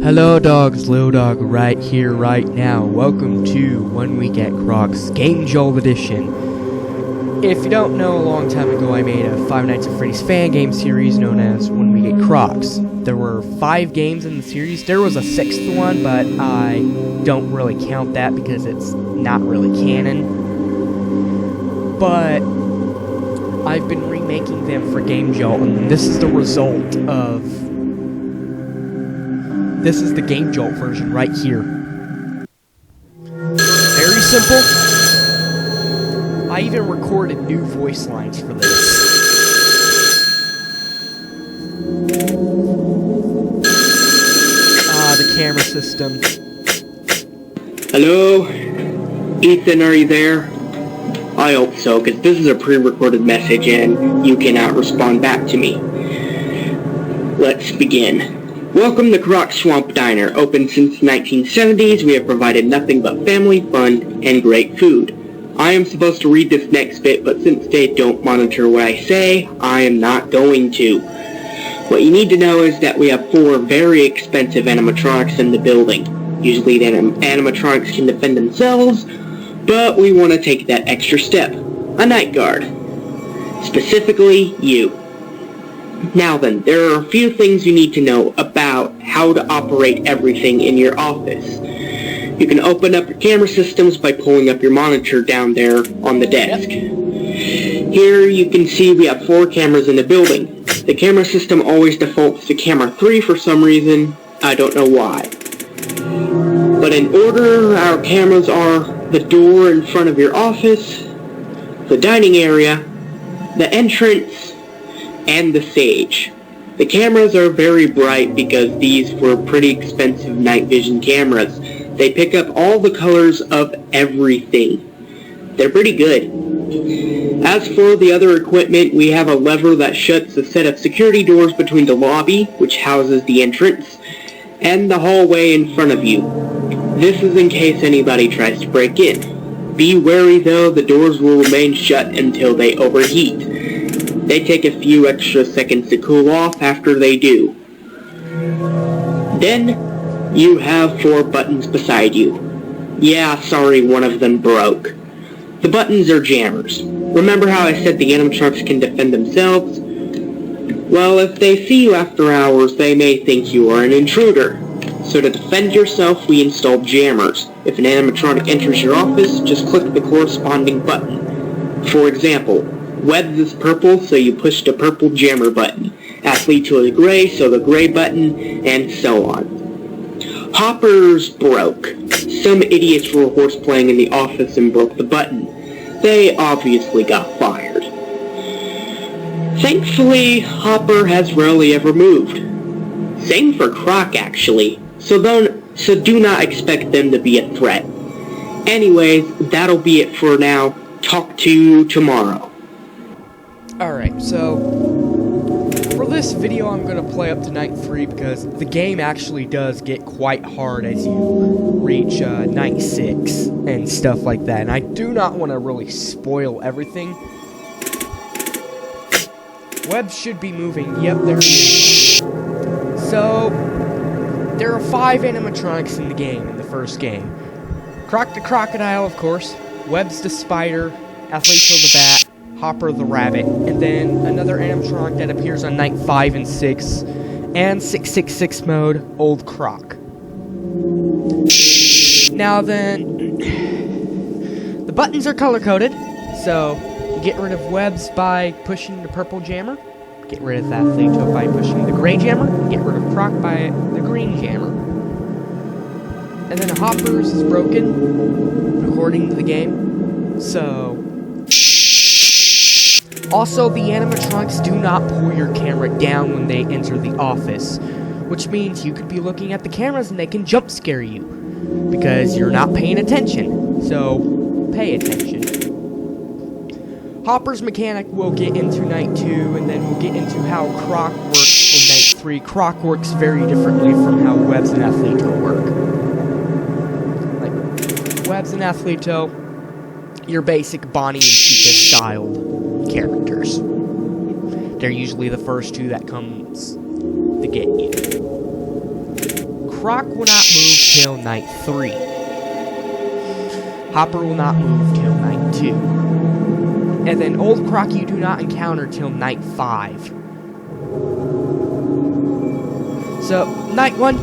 Hello dogs, Lildawg right here, right now. Welcome to 1 Week at Croc's GameJolt edition. If you don't know, a long time ago I made a Five Nights at Freddy's fan game series known as 1 Week at Croc's. There were 5 games in the series. There was a 6th one, but I don't really count that because it's not really canon. But I've been remaking them for GameJolt, and this is the result of... This is the GameJolt version right here. Very simple. I even recorded new voice lines for this. The camera system. Hello? Ethan, are you there? I hope so, because this is a pre-recorded message and you cannot respond back to me. Let's begin. Welcome to Croc Swamp Diner. Open since the 1970s, we have provided nothing but family, fun, and great food. I am supposed to read this next bit, but since they don't monitor what I say, I am not going to. What you need to know is that we have 4 very expensive animatronics in the building. Usually the animatronics can defend themselves, but we want to take that extra step. A night guard. Specifically, you. Now then, there are a few things you need to know about how to operate everything in your office. You can open up your camera systems by pulling up your monitor down there on the desk. Here you can see we have 4 cameras in the building. The camera system always defaults to camera 3 for some reason. I don't know why. But in order, our cameras are the door in front of your office, the dining area, the entrance, and the stage. The cameras are very bright because these were pretty expensive night vision cameras. They pick up all the colors of everything. They're pretty good. As for the other equipment, we have a lever that shuts a set of security doors between the lobby, which houses the entrance, and the hallway in front of you. This is in case anybody tries to break in. Be wary though, the doors will remain shut until they overheat. They take a few extra seconds to cool off after they do. Then, you have 4 buttons beside you. Yeah, sorry, one of them broke. The buttons are jammers. Remember how I said the animatronics can defend themselves? Well, if they see you after hours, they may think you are an intruder. So to defend yourself, we installed jammers. If an animatronic enters your office, just click the corresponding button. For example, Webb's is purple, so you push the purple jammer button. Athlete is gray, so the gray button, and so on. Hopper's broke. Some idiots were horseplaying in the office and broke the button. They obviously got fired. Thankfully, Hopper has rarely ever moved. Same for Croc, actually, so do not expect them to be a threat. Anyways, that'll be it for now. Talk to you tomorrow. Alright, so for this video I'm going to play up to night 3 because the game actually does get quite hard as you reach night 6 and stuff like that. And I do not want to really spoil everything. Webb should be moving. Yep, there he is. So, there are 5 animatronics in the game, in the first game. Croc the Crocodile, of course. Webb's the Spider. Athleto the Bat. Hopper the Rabbit, and then another animatronic that appears on night 5 and 6, and 666 mode, Old Croc. Now then, the buttons are color-coded, so you get rid of Webb's by pushing the purple jammer, get rid of Athleto by pushing the gray jammer, get rid of Croc by the green jammer. And then Hopper's is broken, according to the game, so... Also, the animatronics do not pull your camera down when they enter the office, which means you could be looking at the cameras and they can jump scare you, because you're not paying attention, so pay attention. Hopper's mechanic we'll get into night 2, and then we'll get into how Croc works in night 3. Croc works very differently from how Webb's and Athleto work. Like, Webb's and Athleto, your basic Bonnie and Chica styled characters. They're usually the first 2 that comes to get you. Croc will not move till night 3. Hopper will not move till night 2. And then Old Croc you do not encounter till night 5. So, night 1,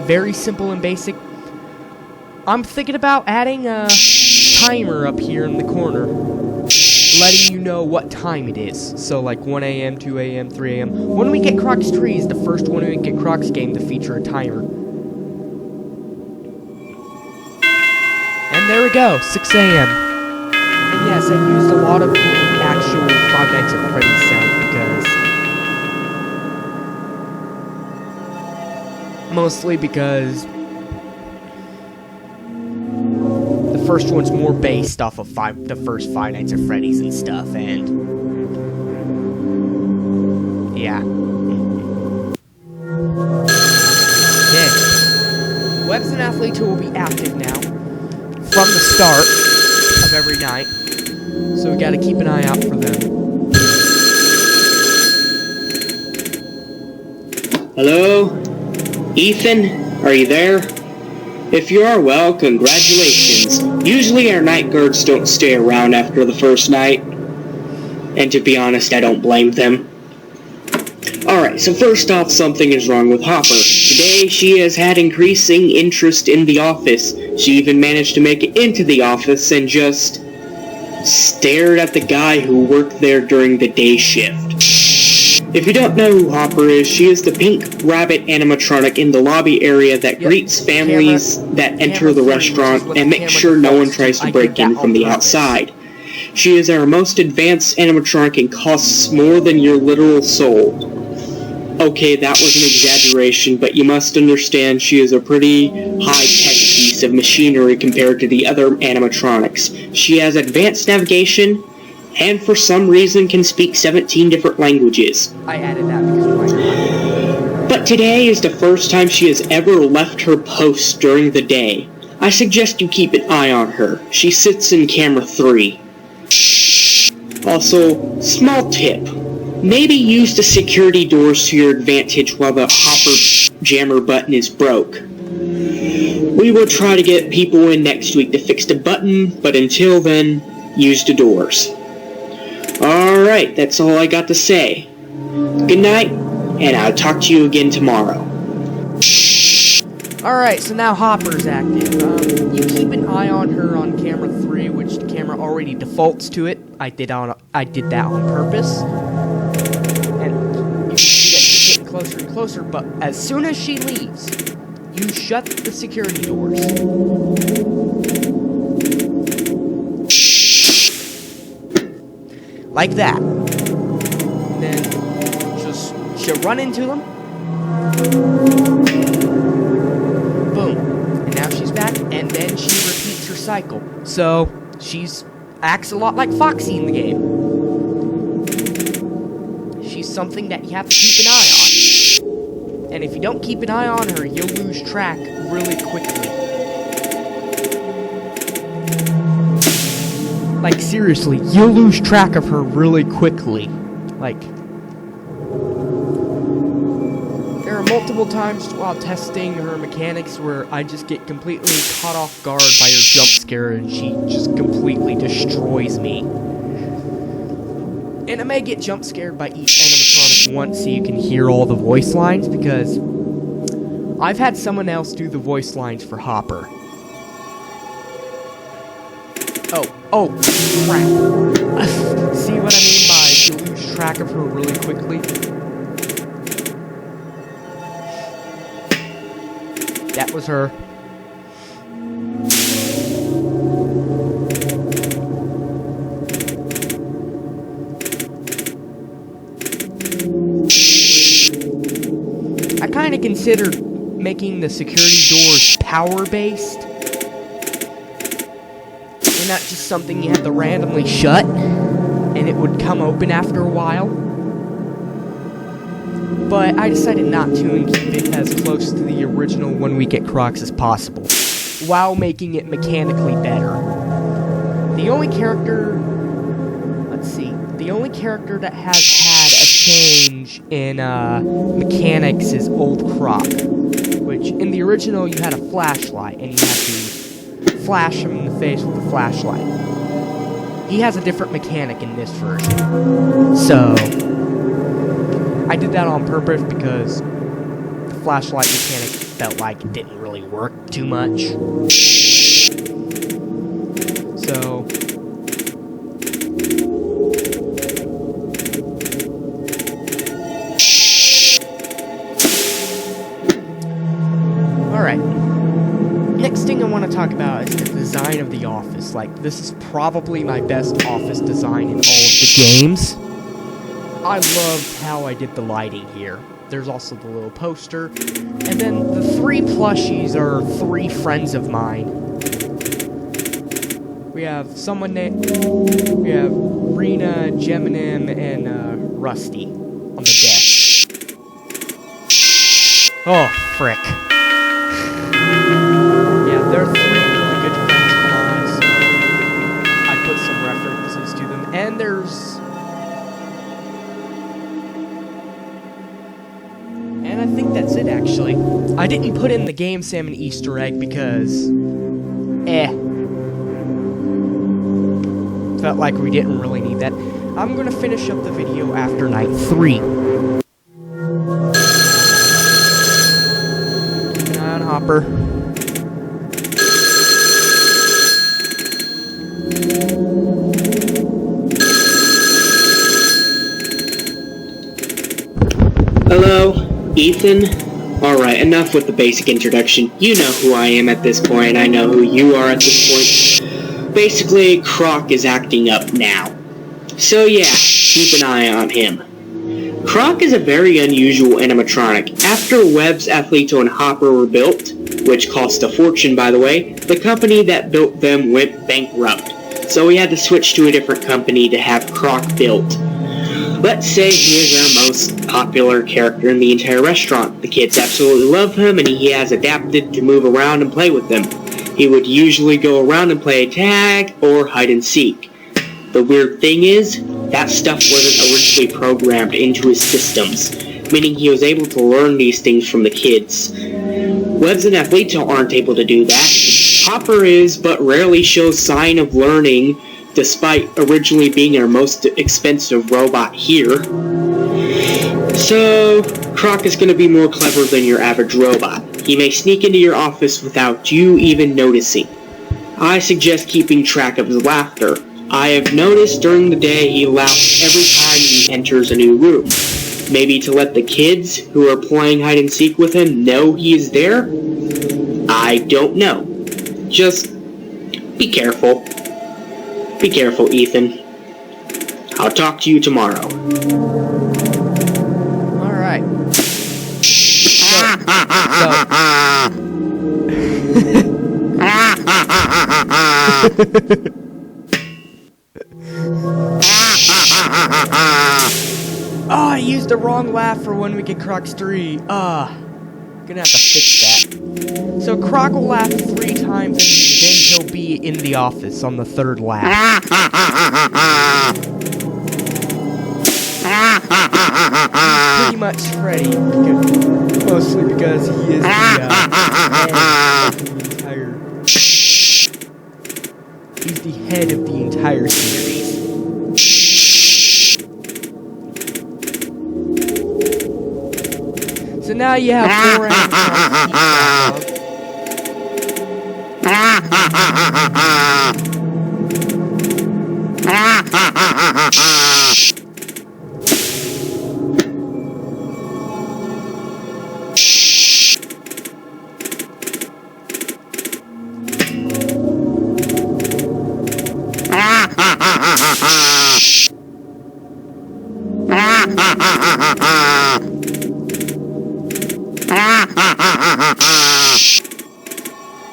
very simple and basic. I'm thinking about adding a timer up here in the corner, letting you know what time it is. So like 1 a.m., 2 a.m., 3 a.m. When we get Croc's Tree is the first When We Get Croc's game to feature a timer. And there we go, 6 a.m. And yes, I used a lot of the actual Five Nights at Freddy's sound mostly because the first one's more based off of the first Five Nights at Freddy's and stuff, and yeah. Okay. Webs and Athletes will be active now from the start of every night, so we gotta keep an eye out for them. Hello? Ethan? Are you there? If you are, well, congratulations. Usually our night guards don't stay around after the first night. And to be honest, I don't blame them. Alright, so first off, something is wrong with Hopper. Today, she has had increasing interest in the office. She even managed to make it into the office and just stared at the guy who worked there during the day shift. If you don't know who Hopper is, she is the pink rabbit animatronic in the lobby area that greets families that enter the restaurant and makes sure no one tries to break in from the outside. She is our most advanced animatronic and costs more than your literal soul. Okay, that was an exaggeration, but you must understand she is a pretty high-tech piece of machinery compared to the other animatronics. She has advanced navigation, and for some reason can speak 17 different languages. I added that because why not? But today is the first time she has ever left her post during the day. I suggest you keep an eye on her. She sits in camera 3. Also, small tip. Maybe use the security doors to your advantage while the Hopper jammer button is broke. We will try to get people in next week to fix the button, but until then, use the doors. Alright, that's all I got to say. Good night, and I'll talk to you again tomorrow. Alright, so now Hopper's active. You keep an eye on her on camera 3, which the camera already defaults to it. I did that on purpose. And you get closer and closer, but as soon as she leaves, you shut the security doors. Like that. And then she'll run into them. Boom. And now she's back, and then she repeats her cycle. So she's acts a lot like Foxy in the game. She's something that you have to keep an eye on. And if you don't keep an eye on her, you'll lose track really quickly. Like, seriously, you'll lose track of her really quickly. Like, there are multiple times while testing her mechanics where I just get completely caught off guard by her jump scare and she just completely destroys me. And I may get jump scared by each animatronic once so you can hear all the voice lines, because I've had someone else do the voice lines for Hopper. Oh, crap. See what I mean by you lose track of her really quickly? That was her. I kind of considered making the security doors power-based. Not just something you have to randomly shut, and it would come open after a while. But I decided not to and keep it as close to the original When We Get Crocs as possible, while making it mechanically better. The only character that has had a change in mechanics is Old Croc, which which in the original you had a flashlight, and you had to flash him in the face with the flashlight. He has a different mechanic in this version. So, I did that on purpose because the flashlight mechanic felt like it didn't really work too much. So, alright. Next thing I want to talk about is the design of the office. Like, this is probably my best office design in all of the games. I loved how I did the lighting here. There's also the little poster. And then the 3 plushies are 3 friends of mine. We have someone named... We have Rena, Geminim, and Rusty on the desk. Oh, frick. Yeah, they're 3 really good friends of mine, so I put some references to them. And there's... And I think that's it, actually. I didn't put in the Game Salmon Easter egg because... Felt like we didn't really need that. I'm gonna finish up the video after night 3. Come on, Hopper. Hello, Ethan? Alright, enough with the basic introduction. You know who I am at this point, I know who you are at this point. Basically, Croc is acting up now. So yeah, keep an eye on him. Croc is a very unusual animatronic. After Webb's, Athleto, and Hopper were built, which cost a fortune by the way, the company that built them went bankrupt. So we had to switch to a different company to have Croc built. Let's say he is our most popular character in the entire restaurant. The kids absolutely love him, and he has adapted to move around and play with them. He would usually go around and play tag or hide and seek. The weird thing is, that stuff wasn't originally programmed into his systems, meaning he was able to learn these things from the kids. Webbs and Athleto aren't able to do that. Hopper is, but rarely shows sign of learning, despite originally being our most expensive robot here. So, Croc is going to be more clever than your average robot. He may sneak into your office without you even noticing. I suggest keeping track of his laughter. I have noticed during the day he laughs every time he enters a new room. Maybe to let the kids who are playing hide and seek with him know he is there? I don't know. Just be careful. Be careful, Ethan. I'll talk to you tomorrow. Alright. Oh, I used the wrong laugh for when we get Croc's 3. Gonna have to fix that. So Croc will laugh 3 times and then he'll be in the office on the 3rd laugh. Pretty much Freddy, mostly because he is the head of the entire... He's the head of the entire series. So now you have 4 animatronics.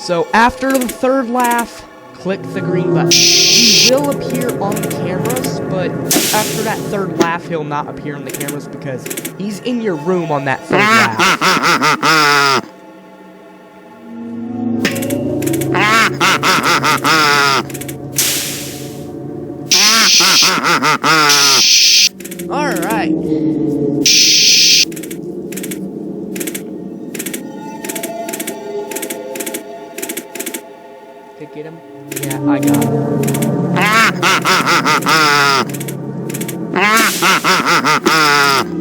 So after the 3rd laugh, click the green button. He will appear on the cameras, but after that 3rd laugh, he'll not appear on the cameras because he's in your room on that 3rd laugh. Alright. to get him? Yeah, I got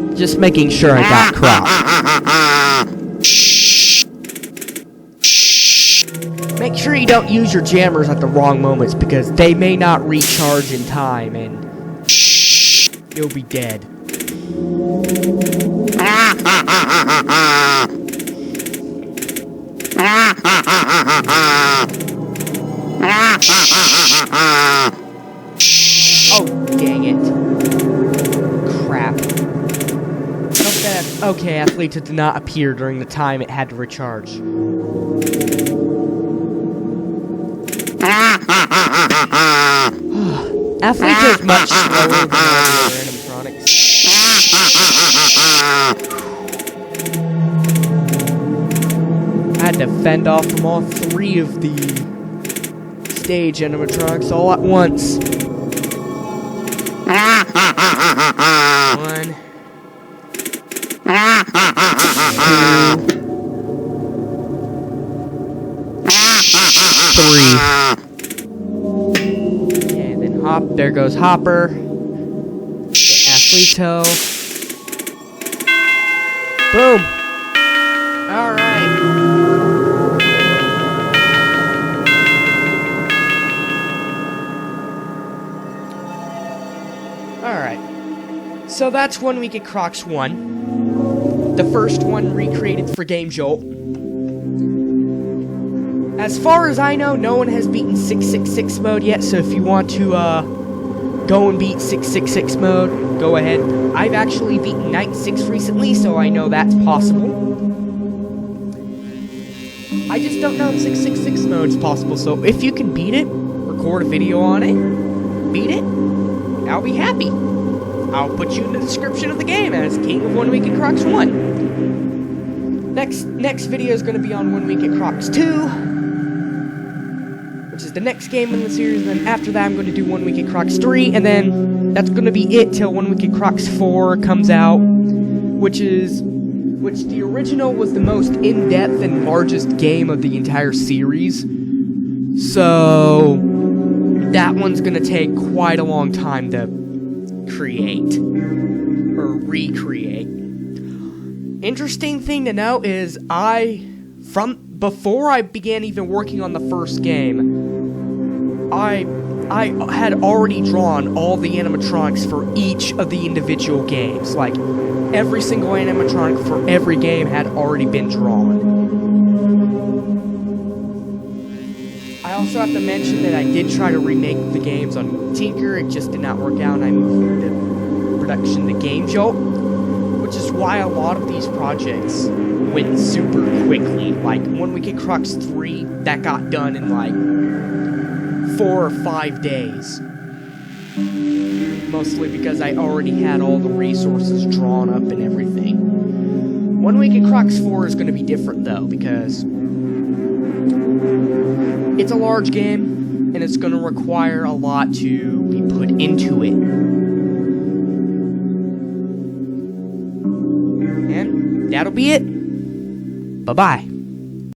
him. Just making sure I got Croc. Make sure you don't use your jammers at the wrong moments because they may not recharge in time and you'll be dead. Oh, dang it. Crap. Okay, Athletes did not appear during the time it had to recharge. Athletes is much slower than all the other animatronics. I had to fend off from all 3 of the stage animatronics all at once. 1, 2, 3. Okay, then there goes Hopper. Athleto. Boom. Alright. Alright. So that's One Week at Croc's 1. The first one recreated for GameJolt. As far as I know, no one has beaten 666 mode yet, so if you want to go and beat 666 mode, go ahead. I've actually beaten Night 6 recently, so I know that's possible. I just don't know if 666 mode is possible, so if you can beat it, record a video on it, beat it, I'll be happy. I'll put you in the description of the game as King of One Week at Croc's 1. Next video is going to be on One Week at Croc's 2, which is the next game in the series, and then after that I'm going to do One Week at Croc's 3, and then that's going to be it till One Week at Croc's 4 comes out, which the original was the most in-depth and largest game of the entire series, so that one's going to take quite a long time to create, or recreate. Interesting thing to note is before I began even working on the first game, I had already drawn all the animatronics for each of the individual games. Like, every single animatronic for every game had already been drawn. I also have to mention that I did try to remake the games on Tinker. It just did not work out, and I moved the production to GameJolt, which is why a lot of these projects went super quickly. Like, One Week at Croc's 3, that got done in like 4 or 5 days. Mostly because I already had all the resources drawn up and everything. One Week at Croc's 4 is going to be different though, because it's a large game, and it's going to require a lot to be put into it. And that'll be it. Bye-bye.